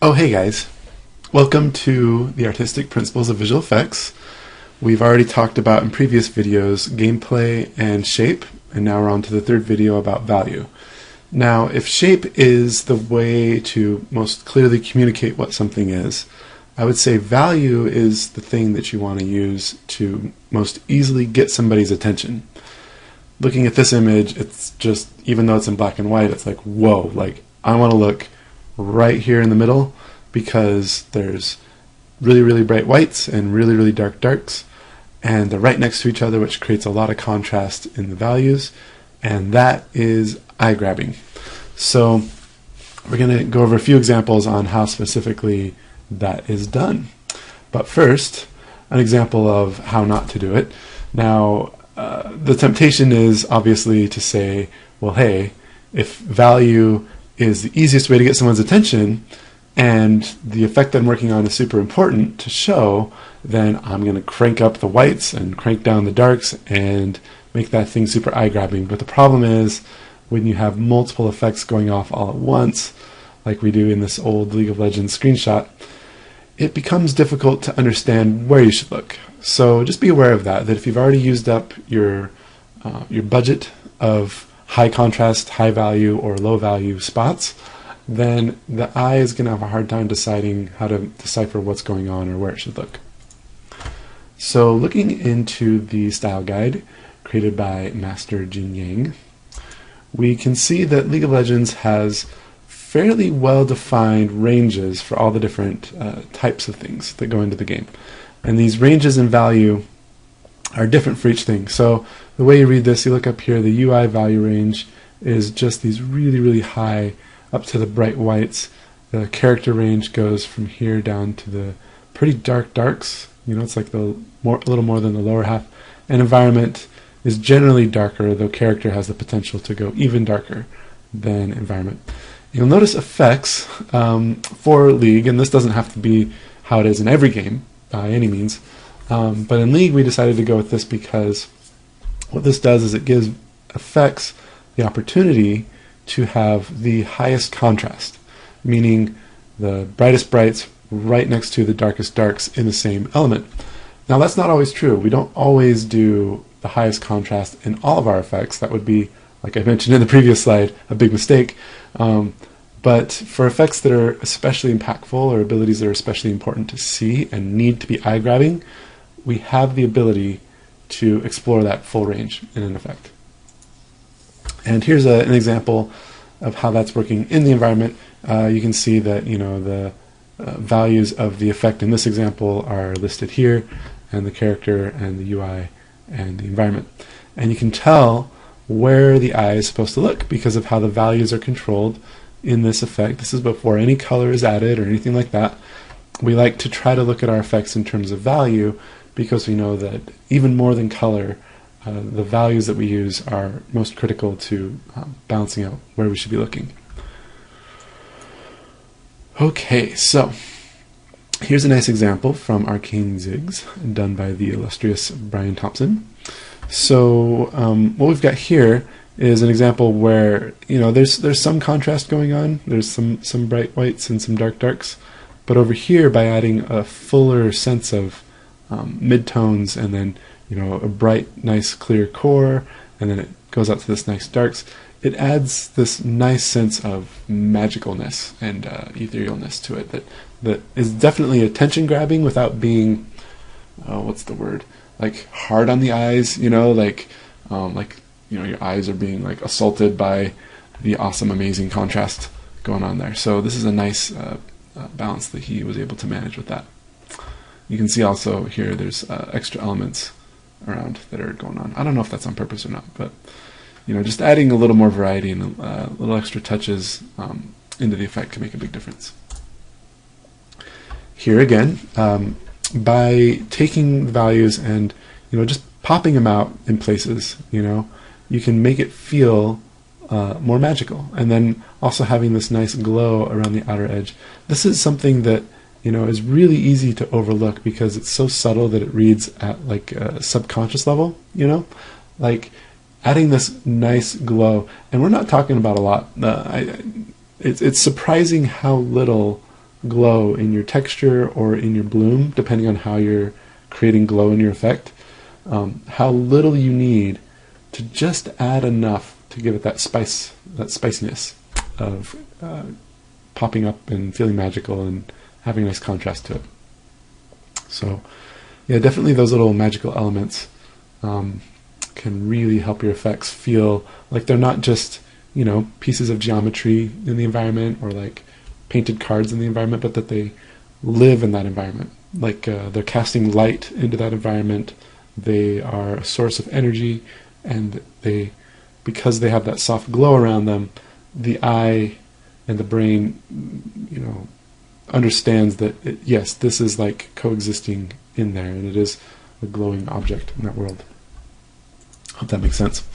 Oh, hey guys. Welcome to the Artistic Principles of Visual Effects. We've already talked about in previous videos gameplay and shape, and now we're on to the third video about value. Now, if shape is the way to most clearly communicate what something is, I would say value is the thing that you want to use to most easily get somebody's attention. Looking at this image, it's just, even though it's in black and white, it's like, whoa, like I want to look right here in the middle because there's really bright whites and really dark darks, and they're right next to each other, which creates a lot of contrast in the values, and that is eye-grabbing. So we're going to go over a few examples on how specifically that is done. But first, an example of how not to do it. Now, the temptation is obviously to say, well, hey, if value is the easiest way to get someone's attention and the effect that I'm working on is super important to show, then I'm going to crank up the whites and crank down the darks and make that thing super eye-grabbing. But the problem is when you have multiple effects going off all at once, like we do in this old League of Legends screenshot, it becomes difficult to understand where you should look. So just be aware of that if you've already used up your budget of high contrast, high value, or low value spots, then the eye is going to have a hard time deciding how to decipher what's going on or where it should look. So looking into the style guide created by Master Jin Yang, we can see that League of Legends has fairly well-defined ranges for all the different types of things that go into the game. And these ranges in value are different for each thing. So the way you read this, you look up here, the UI value range is just these really high up to the bright whites. The character range goes from here down to the pretty dark darks. You know, it's like a little more than the lower half. And environment is generally darker, though character has the potential to go even darker than environment. You'll notice effects for League, and this doesn't have to be how it is in every game by any means, but in League we decided to go with this because what this does is it gives effects the opportunity to have the highest contrast, meaning the brightest brights right next to the darkest darks in the same element. Now that's not always true. We don't always do the highest contrast in all of our effects. That would be, like I mentioned in the previous slide, a big mistake. But for effects that are especially impactful or abilities that are especially important to see and need to be eye-grabbing, we have the ability to explore that full range in an effect. And here's an example of how that's working in the environment. You can see that the values of the effect in this example are listed here, and the character and the UI and the environment. And you can tell where the eye is supposed to look because of how the values are controlled in this effect. This is before any color is added or anything like that. We like to try to look at our effects in terms of value because we know that even more than color, the values that we use are most critical to balancing out where we should be looking. Okay, so here's a nice example from Arcane Zigs done by the illustrious Brian Thompson. So what we've got here is an example where there's some contrast going on. There's some bright whites and some dark darks, but over here, by adding a fuller sense of midtones and then a bright, nice, clear core, and then it goes out to this nice darks, it adds this nice sense of magicalness and etherealness to it that is definitely attention grabbing without being what's the word, like hard on the eyes, your eyes are being like assaulted by the awesome, amazing contrast going on there. So this is a nice balance that he was able to manage with that. You can see also here there's extra elements around that are going on. I don't know if that's on purpose or not, but just adding a little more variety and little extra touches into the effect can make a big difference. Here again, by taking the values and just popping them out in places, you can make it feel more magical, and then also having this nice glow around the outer edge. This is something that is really easy to overlook because it's so subtle that it reads at like a subconscious level. Like adding this nice glow, and we're not talking about a lot. It's surprising how little glow in your texture or in your bloom, depending on how you're creating glow in your effect, how little you need to just add enough to give it that spice, that spiciness of popping up and feeling magical and having a nice contrast to it. So yeah, definitely those little magical elements can really help your effects feel like they're not just, you know, pieces of geometry in the environment or like painted cards in the environment, but that they live in that environment. Like they're casting light into that environment. They are a source of energy, and they, because they have that soft glow around them, the eye and the brain, you know, understands that yes, this is like coexisting in there, and it is a glowing object in that world. Hope that makes sense.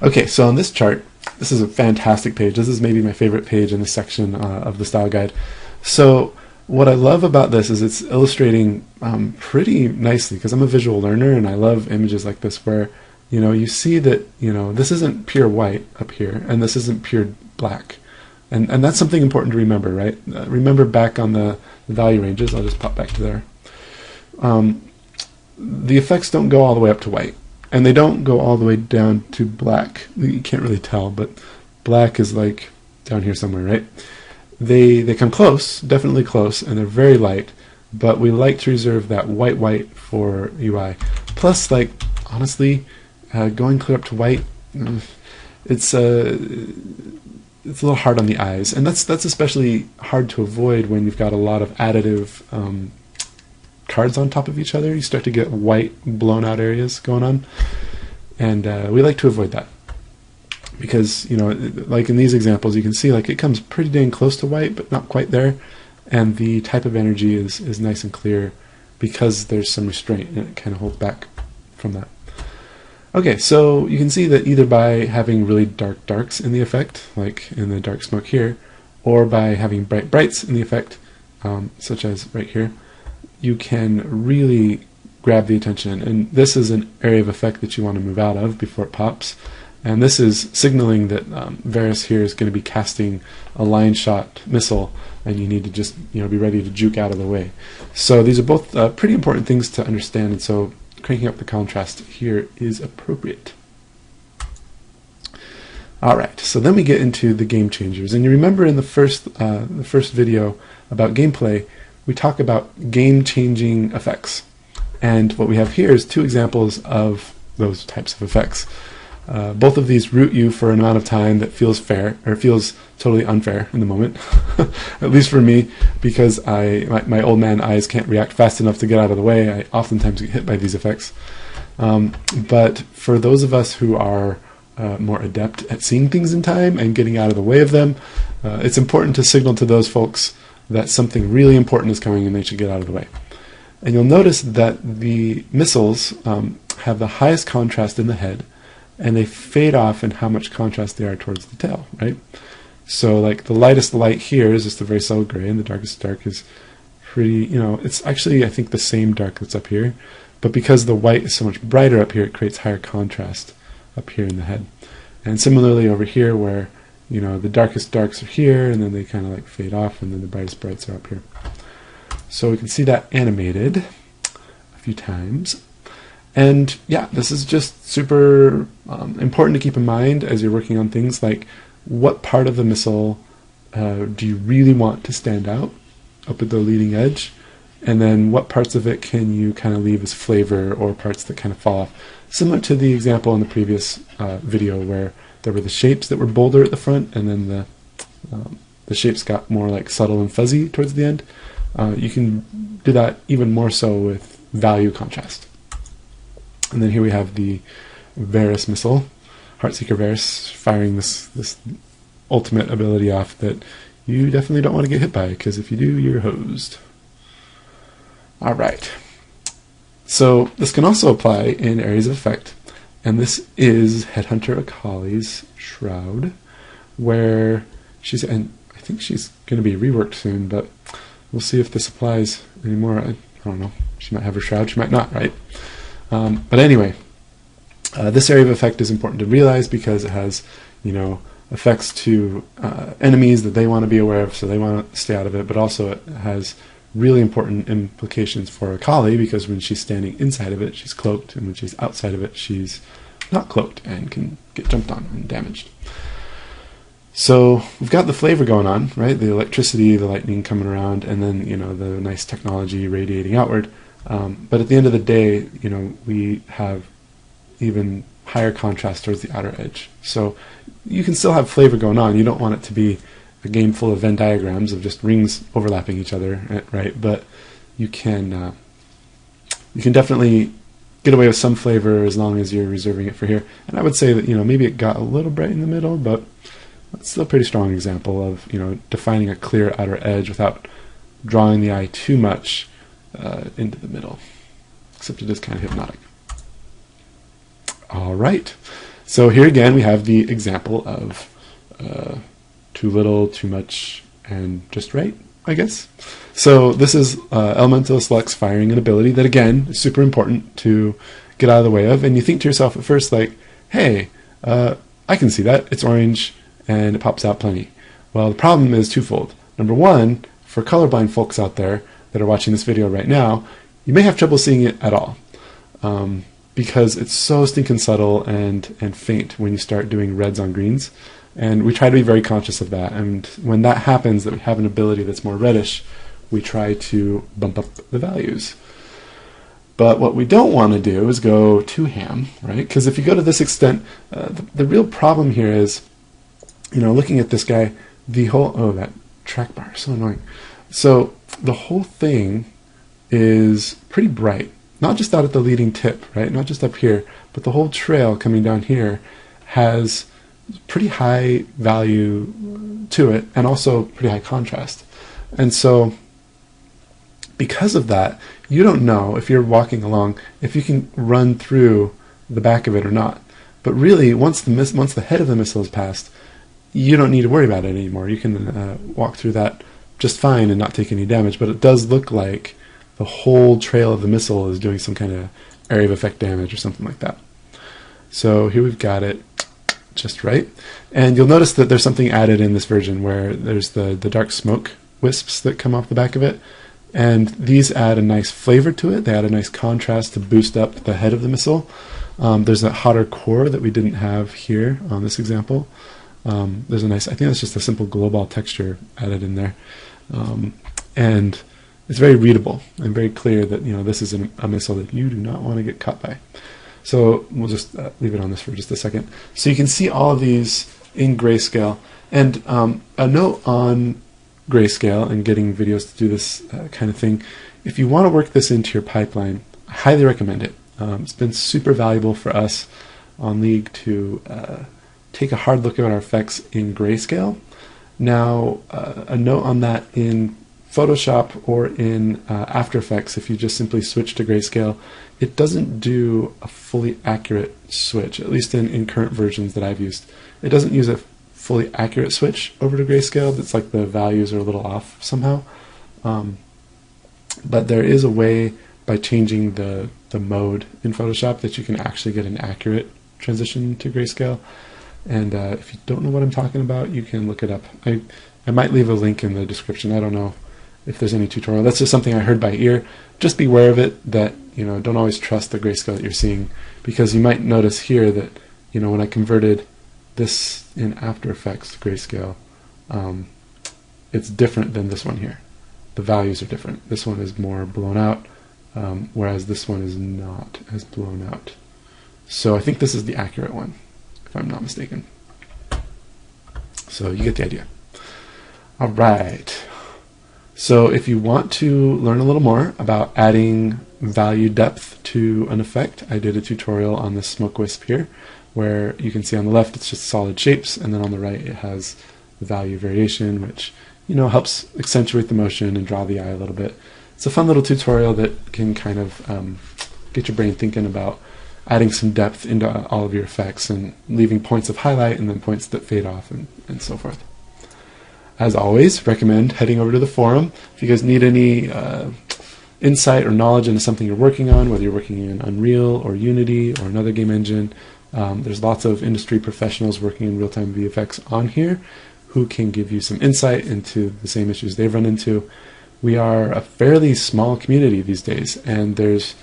Okay, so on this chart, this is a fantastic page. This is maybe my favorite page in this section of the style guide. So what I love about this is it's illustrating pretty nicely, because I'm a visual learner and I love images like this where, you know, you see that, you know, this isn't pure white up here and this isn't pure black. And that's something important to remember, right? Remember back on the value ranges. I'll just pop back to there. The effects don't go all the way up to white, and they don't go all the way down to black. You can't really tell, but black is like down here somewhere, right? They come close, definitely close, and they're very light, but we like to reserve that white for UI. Plus, like, honestly, going clear up to white, it's a little hard on the eyes, and that's especially hard to avoid when you've got a lot of additive cards on top of each other. You start to get white blown out areas going on, and we like to avoid that, because, you know, like in these examples, you can see like it comes pretty dang close to white, but not quite there, and the type of energy is nice and clear because there's some restraint, and it kind of holds back from that. Okay, so you can see that either by having really dark darks in the effect, like in the dark smoke here, or by having bright brights in the effect, such as right here, you can really grab the attention. And this is an area of effect that you want to move out of before it pops. And this is signaling that Varys here is going to be casting a line shot missile, and you need to just, you know, be ready to juke out of the way. So these are both pretty important things to understand, and so cranking up the contrast here is appropriate. Alright, so then we get into the game changers. And you remember in the first video about gameplay, we talk about game-changing effects. And what we have here is two examples of those types of effects. Both of these root you for an amount of time that feels fair, or feels totally unfair in the moment, at least for me, because my old man eyes can't react fast enough to get out of the way. I oftentimes get hit by these effects. But for those of us who are more adept at seeing things in time and getting out of the way of them, it's important to signal to those folks that something really important is coming and they should get out of the way. And you'll notice that the missiles have the highest contrast in the head, and they fade off in how much contrast they are towards the tail, right? So like the lightest light here is just a very subtle gray, and the darkest dark is pretty, you know, it's actually, I think, the same dark that's up here, but because the white is so much brighter up here, it creates higher contrast up here in the head. And similarly over here, where, you know, the darkest darks are here, and then they kind of like fade off, and then the brightest brights are up here. So we can see that animated a few times. And yeah, this is just super important to keep in mind as you're working on things like what part of the missile do you really want to stand out up at the leading edge, and then what parts of it can you kind of leave as flavor or parts that kind of fall off. Similar to the example in the previous video where there were the shapes that were bolder at the front, and then the shapes got more like subtle and fuzzy towards the end. You can do that even more so with value contrast. And then here we have the Varys missile, Heartseeker Varys, firing this ultimate ability off that you definitely don't want to get hit by, because if you do, you're hosed. Alright, so this can also apply in areas of effect, and this is Headhunter Akali's Shroud, where she's, and I think she's going to be reworked soon, but we'll see if this applies anymore. I don't know, she might have her shroud, she might not, right? But anyway, this area of effect is important to realize because it has, you know, effects to enemies that they want to be aware of, so they want to stay out of it, but also it has really important implications for Akali, because when she's standing inside of it, she's cloaked, and when she's outside of it, she's not cloaked and can get jumped on and damaged. So we've got the flavor going on, right? The electricity, the lightning coming around, and then, you know, the nice technology radiating outward. But at the end of the day, you know, we have even higher contrast towards the outer edge. So you can still have flavor going on. You don't want it to be a game full of Venn diagrams of just rings overlapping each other, right? But you can definitely get away with some flavor as long as you're reserving it for here. And I would say that, you know, maybe it got a little bright in the middle, but it's still a pretty strong example of, you know, defining a clear outer edge without drawing the eye too much into the middle. Except it is kind of hypnotic. All right. So here again we have the example of too little, too much, and just right, I guess. So this is Elemental Select's firing an ability that, again, is super important to get out of the way of. And you think to yourself at first, like, hey, I can see that. It's orange, and it pops out plenty. Well, the problem is twofold. Number one, for colorblind folks out there that are watching this video right now, you may have trouble seeing it at all. Because it's so stinking subtle and faint when you start doing reds on greens. And we try to be very conscious of that. And when that happens, that we have an ability that's more reddish, we try to bump up the values. But what we don't want to do is go too ham, right? Because if you go to this extent, the real problem here is, you know, looking at this guy, the whole, oh, that track bar is so annoying. So the whole thing is pretty bright. Not just out at the leading tip, right? Not just up here, but the whole trail coming down here has pretty high value to it, and also pretty high contrast. And so because of that, you don't know if you're walking along if you can run through the back of it or not. But really, once the head of the missile is passed, you don't need to worry about it anymore. You can walk through that just fine and not take any damage. But it does look like the whole trail of the missile is doing some kind of area of effect damage or something like that. So here we've got it just right. And you'll notice that there's something added in this version where there's the dark smoke wisps that come off the back of it. And these add a nice flavor to it. They add a nice contrast to boost up the head of the missile. There's a hotter core that we didn't have here on this example. There's a nice, I think that's just a simple global texture added in there. And it's very readable and very clear that, you know, this is a missile that you do not want to get caught by. So we'll just leave it on this for just a second. So you can see all of these in grayscale. And a note on grayscale and getting videos to do this kind of thing, if you want to work this into your pipeline, I highly recommend it. It's been super valuable for us on League to take a hard look at our effects in grayscale. Now, a note on that: in Photoshop or in After Effects, if you just simply switch to grayscale, it doesn't do a fully accurate switch, at least in current versions that I've used. It doesn't use a fully accurate switch over to grayscale. It's like the values are a little off somehow. But there is a way by changing the mode in Photoshop that you can actually get an accurate transition to grayscale. And if you don't know what I'm talking about, you can look it up. I might leave a link in the description. I don't know if there's any tutorial. That's just something I heard by ear. Just beware of it, that, you know, don't always trust the grayscale that you're seeing, because you might notice here that, you know, when I converted this in After Effects to grayscale, it's different than this one here. The values are different. This one is more blown out, whereas this one is not as blown out. So I think this is the accurate one, if I'm not mistaken. So you get the idea. All right. So if you want to learn a little more about adding value depth to an effect, I did a tutorial on this smoke wisp here, where you can see on the left it's just solid shapes, and then on the right it has the value variation, which, you know, helps accentuate the motion and draw the eye a little bit. It's a fun little tutorial that can kind of get your brain thinking about adding some depth into all of your effects and leaving points of highlight and then points that fade off and so forth. As always, recommend heading over to the forum. If you guys need any insight or knowledge into something you're working on, whether you're working in Unreal or Unity or another game engine, There's lots of industry professionals working in real-time VFX on here who can give you some insight into the same issues they've run into. We are a fairly small community these days, and there's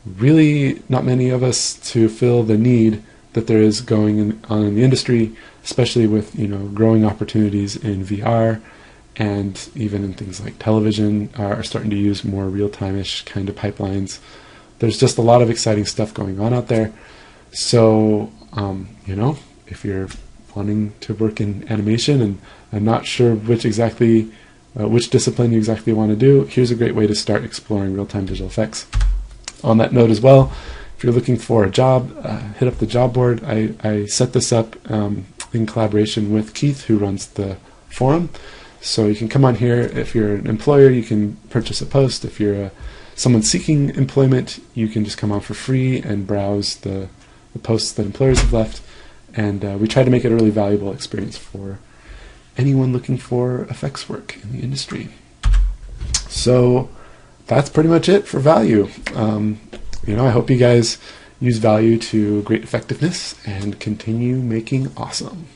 really not many of us to fill the need that there is going on in the industry, especially with growing opportunities in VR, and even in things like television are starting to use more real-time-ish kind of pipelines. There's just a lot of exciting stuff going on out there. So if you're wanting to work in animation and I'm not sure which discipline you exactly want to do, here's a great way to start exploring real-time visual effects. On that note as well, if you're looking for a job, hit up the job board. I set this up in collaboration with Keith, who runs the forum. So you can come on here. If you're an employer, you can purchase a post. If you're someone seeking employment, you can just come on for free and browse the posts that employers have left. And we try to make it a really valuable experience for anyone looking for effects work in the industry. So that's pretty much it for value. I hope you guys use value to great effectiveness and continue making awesome.